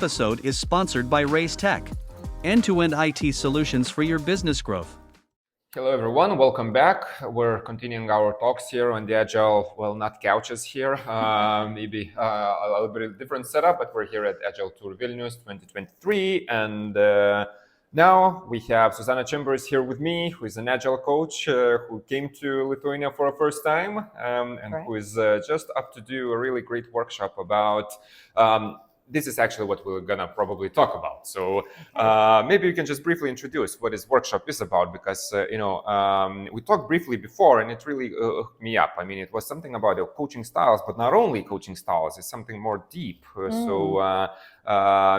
episode is sponsored by Raise Tech, end-to-end IT solutions for your business growth. Hello everyone, welcome back. We're continuing our talks here on the Agile, well, not couches here, maybe a little bit of different setup, but we're here at Agile Tour Vilnius 2023. And now we have Susannah Chambers here with me, who is an Agile coach who came to Lithuania for the first time and Correct. who is just up to do a really great workshop about this is actually what we're gonna probably talk about. So maybe you can just briefly introduce what this workshop is about, because we talked briefly before, and it really hooked me up. I mean, it was something about the coaching styles, but not only coaching styles. It's something more deep. So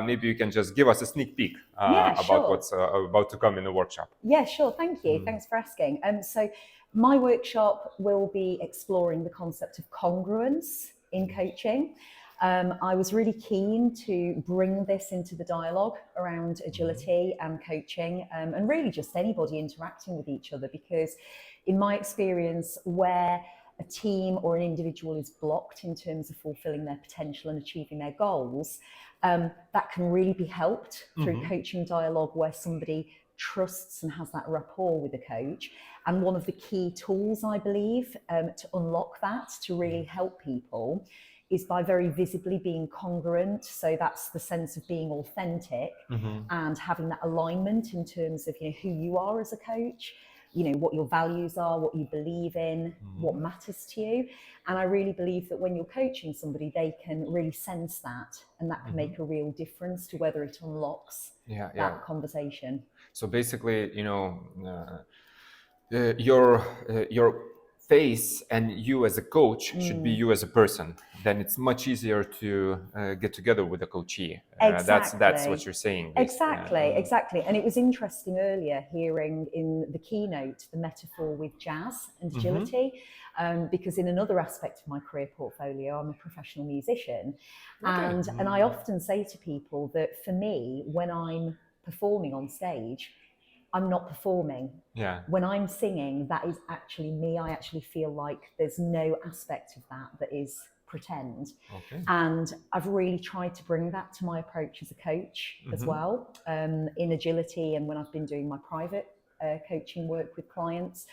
maybe you can just give us a sneak peek about what's about to come in the workshop. Yeah, sure. Thank you. Thanks for asking. So my workshop will be exploring the concept of congruence in coaching. I was really keen to bring this into the dialogue around agility and coaching, and really just anybody interacting with each other, because in my experience, where a team or an individual is blocked in terms of fulfilling their potential and achieving their goals, that can really be helped through coaching dialogue, where somebody trusts and has that rapport with the coach. And one of the key tools, I believe, to unlock that, to really help people, is by very visibly being congruent. So that's the sense of being authentic and having that alignment in terms of who you are as a coach, what your values are, what you believe in, what matters to you. And I really believe that when you're coaching somebody, they can really sense that, and that can make a real difference to whether it unlocks that conversation. So basically, your face and you as a coach should be you as a person. Then it's much easier to get together with a coachee. Exactly. That's what you're saying. Basically. Exactly. And it was interesting earlier hearing in the keynote the metaphor with jazz and agility, because in another aspect of my career portfolio, I'm a professional musician. And I often say to people that for me, when I'm performing on stage, I'm not performing. When I'm singing, that is actually me. I actually feel like there's no aspect of that is pretend. And I've really tried to bring that to my approach as a coach as well, in agility, and when I've been doing my private coaching work with clients.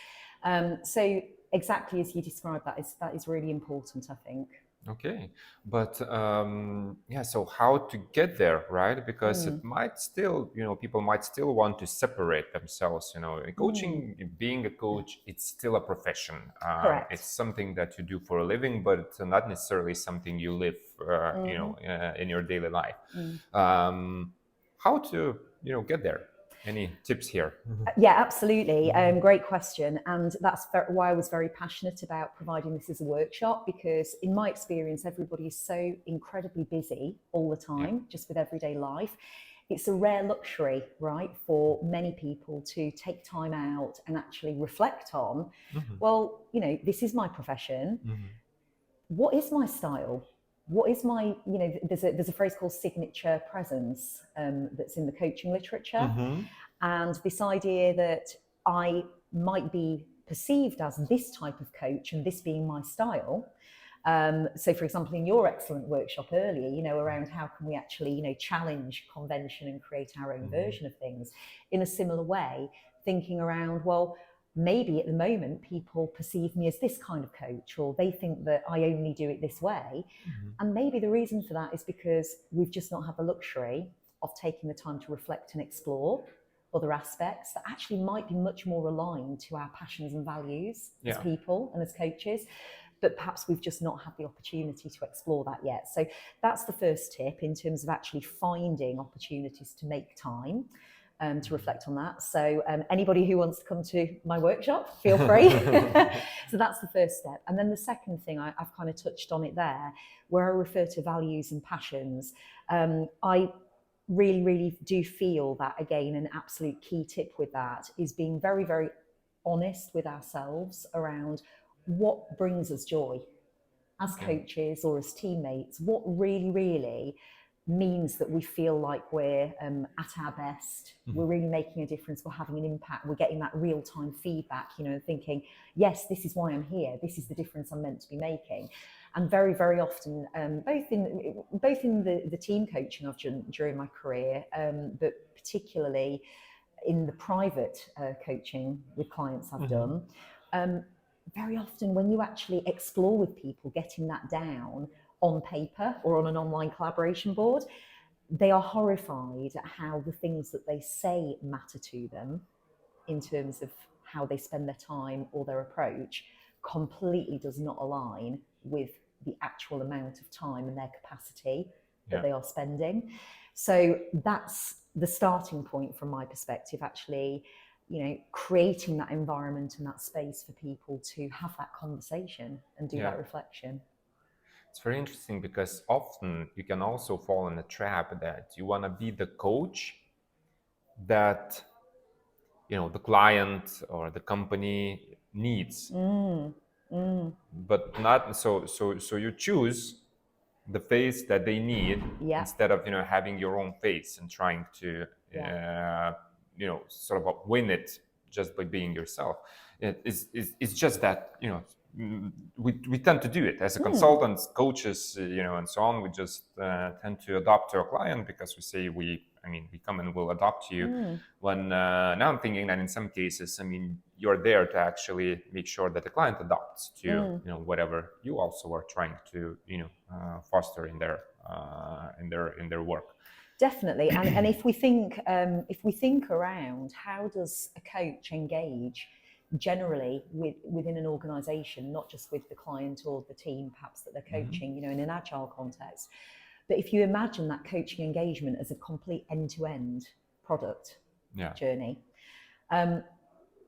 So exactly as you described, that is really important, I think. Okay, but so how to get there, right? Because it might still, people might still want to separate themselves. Coaching, being a coach, it's still a profession. Correct. It's something that you do for a living, but it's not necessarily something you live, in your daily life. How to, get there? Any tips here? Yeah, absolutely. Great question. And that's why I was very passionate about providing this as a workshop, because in my experience, everybody is so incredibly busy all the time, just with everyday life. It's a rare luxury, right, for many people to take time out and actually reflect on, well, this is my profession. What is my style? What is my, there's a phrase called signature presence that's in the coaching literature. And this idea that I might be perceived as this type of coach and this being my style. So for example, in your excellent workshop earlier, around how can we actually, challenge convention and create our own version of things, in a similar way, thinking around, well, maybe at the moment people perceive me as this kind of coach, or they think that I only do it this way. And maybe the reason for that is because we've just not had the luxury of taking the time to reflect and explore other aspects that actually might be much more aligned to our passions and values as people and as coaches. But perhaps we've just not had the opportunity to explore that yet. So that's the first tip in terms of actually finding opportunities to make time to reflect on that. So anybody who wants to come to my workshop, feel free. So that's the first step. And then the second thing, I've kind of touched on it there, where I refer to values and passions. I really do feel that, again, an absolute key tip with that is being very, very honest with ourselves around what brings us joy as coaches or as teammates. What really means that we feel like we're at our best, we're really making a difference, we're having an impact, we're getting that real-time feedback, thinking, yes, this is why I'm here, this is the difference I'm meant to be making. And very, very often, both in the team coaching I've done during my career, but particularly in the private coaching with clients I've done, very often when you actually explore with people getting that down on paper or on an online collaboration board, they are horrified at how the things that they say matter to them in terms of how they spend their time or their approach completely does not align with the actual amount of time and their capacity that they are spending. So that's the starting point from my perspective, actually, creating that environment and that space for people to have that conversation and do that reflection. It's very interesting because often you can also fall in a trap that you want to be the coach that the client or the company needs, but not so you choose the face that they need instead of having your own face and trying to sort of win it just by being yourself. It's just that we tend to do it as a consultants, coaches, and so on. We just tend to adopt to our client because we say we come and we'll adopt you. When now I'm thinking that in some cases, you're there to actually make sure that the client adopts to whatever you also are trying to foster in their work. Definitely, and if we think around how does a coach engage generally within an organization, not just with the client or the team perhaps that they're coaching, in an agile context, but if you imagine that coaching engagement as a complete end-to-end product journey,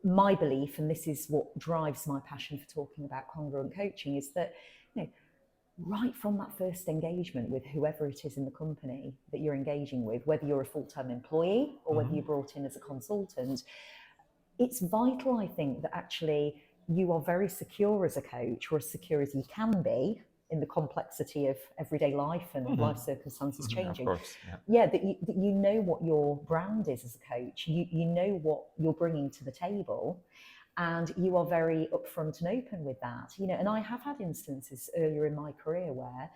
my belief, and this is what drives my passion for talking about congruent coaching, is that right from that first engagement with whoever it is in the company that you're engaging with, whether you're a full-time employee or whether you're brought in as a consultant, it's vital, I think, that actually you are very secure as a coach, or as secure as you can be in the complexity of everyday life and life circumstances changing. Of course, that you know what your brand is as a coach, you know what you're bringing to the table, and you are very upfront and open with that. And I have had instances earlier in my career where,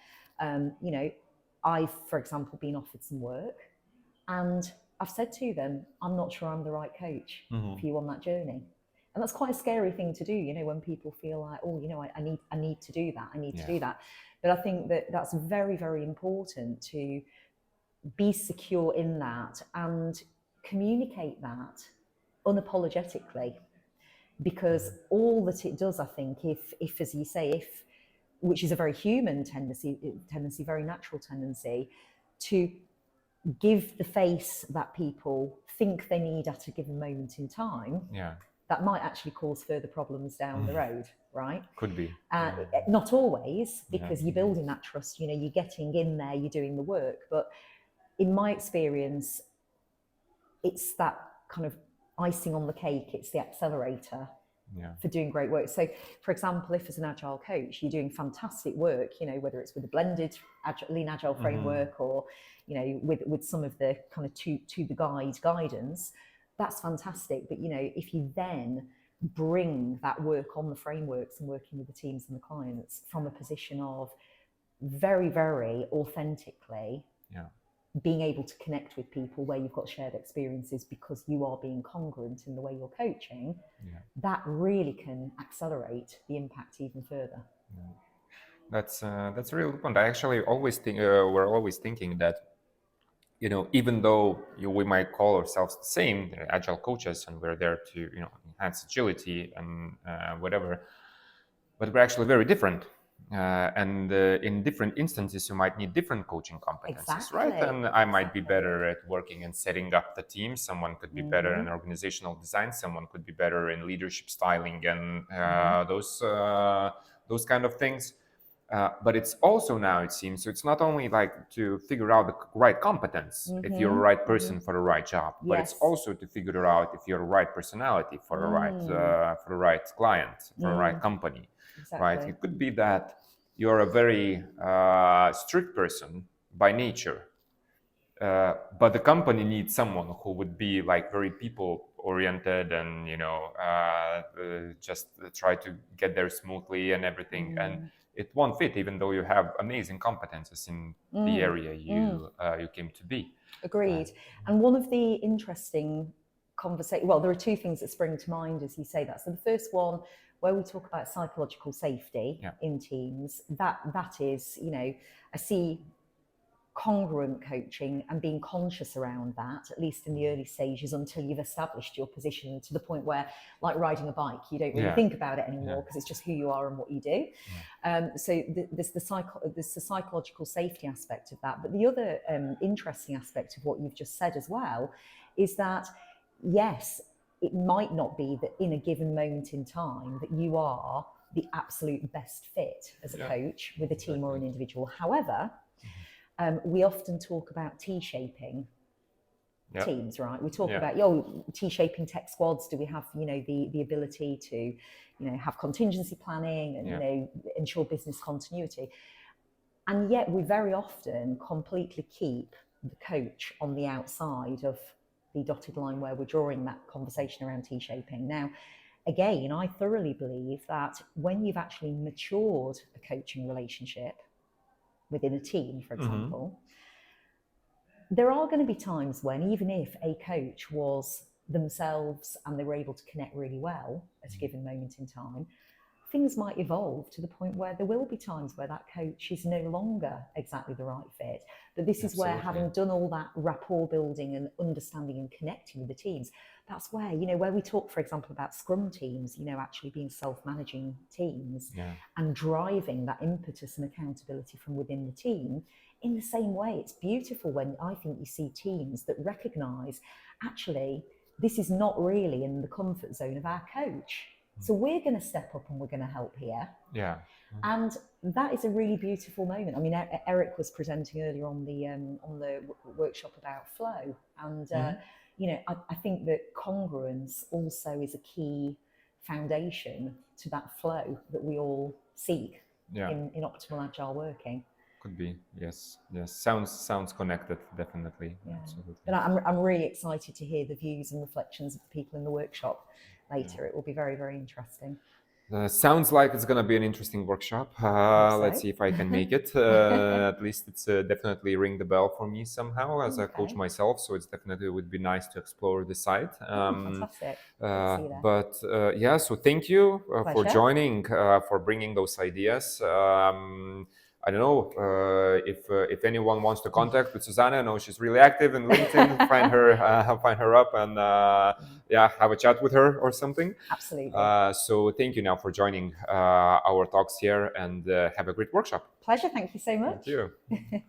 I've, for example, been offered some work, and I've said to them, I'm not sure I'm the right coach for you on that journey. And that's quite a scary thing to do, when people feel like, I need to do that. I need to do that. But I think that that's very, very important to be secure in that and communicate that unapologetically, because all that it does, I think, if as you say, which is a very human tendency, very natural tendency, to give the face that people think they need at a given moment in time, that might actually cause further problems down the road, right? Could be. Not always, because you're building that trust, you're getting in there, you're doing the work. But in my experience, it's that kind of icing on the cake, it's the accelerator for doing great work. So, for example, if as an agile coach, you're doing fantastic work, whether it's with a blended lean agile framework or, with some of the kind of to the guidance, that's fantastic. But, if you then bring that work on the frameworks and working with the teams and the clients from a position of very, very authentically being able to connect with people where you've got shared experiences because you are being congruent in the way you're coaching, that really can accelerate the impact even further. That's a real point. I actually always think we're always thinking that even though we might call ourselves the same, they're agile coaches, and we're there to enhance agility and whatever, but we're actually very different. And in different instances, you might need different coaching competencies, right? And I might be better at working and setting up the team. Someone could be better in organizational design. Someone could be better in leadership styling and those kind of things. But it's also now, it seems, so it's not only like to figure out the right competence, if you're the right person for the right job, but it's also to figure out if you're the right personality for the right client, for the right company. Exactly. Right? It could be that you're a very strict person by nature, but the company needs someone who would be like very people oriented and just try to get there smoothly and everything, and it won't fit even though you have amazing competences in the area you came to be. Agreed. And one of the interesting well, there are two things that spring to mind as you say that. So the first one, where we talk about psychological safety in teams, that is, I see congruent coaching and being conscious around that, at least in the early stages, until you've established your position to the point where, like riding a bike, you don't really think about it anymore because it's just who you are and what you do. So there's the psychological safety aspect of that. But the other interesting aspect of what you've just said as well is that, yes, it might not be that in a given moment in time that you are the absolute best fit as a coach with a team or an individual. However, we often talk about T-shaping teams, right? We talk about, T-shaping tech squads. Do we have, the ability to, have contingency planning and, ensure business continuity? And yet we very often completely keep the coach on the outside of the dotted line where we're drawing that conversation around T-shaping. Now, again, I thoroughly believe that when you've actually matured a coaching relationship within a team, for example, there are going to be times when, even if a coach was themselves and they were able to connect really well at a given moment in time, things might evolve to the point where there will be times where that coach is no longer exactly the right fit. But this is where, having done all that rapport building and understanding and connecting with the teams, that's where, where we talk, for example, about scrum teams, actually being self-managing teams and driving that impetus and accountability from within the team. In the same way, it's beautiful when I think you see teams that recognize, actually, this is not really in the comfort zone of our coach. So we're going to step up and we're going to help here. And that is a really beautiful moment. I mean, Eric was presenting earlier on the workshop about flow. And, I think that congruence also is a key foundation to that flow that we all seek in optimal agile working. Could be, yes. Sounds connected, definitely. Absolutely. And I'm really excited to hear the views and reflections of the people in the workshop later. It will be very, very interesting. Sounds like it's going to be an interesting workshop. Let's see if I can make it. At least it's definitely ring the bell for me somehow as a coach myself. So it's definitely would be nice to explore the site. Fantastic. So thank you for joining, for bringing those ideas. I don't know if anyone wants to contact with Susannah. I know she's really active in LinkedIn. Find her up and have a chat with her or something. Absolutely. So thank you now for joining our talks here, and have a great workshop. Pleasure. Thank you so much. Thank you.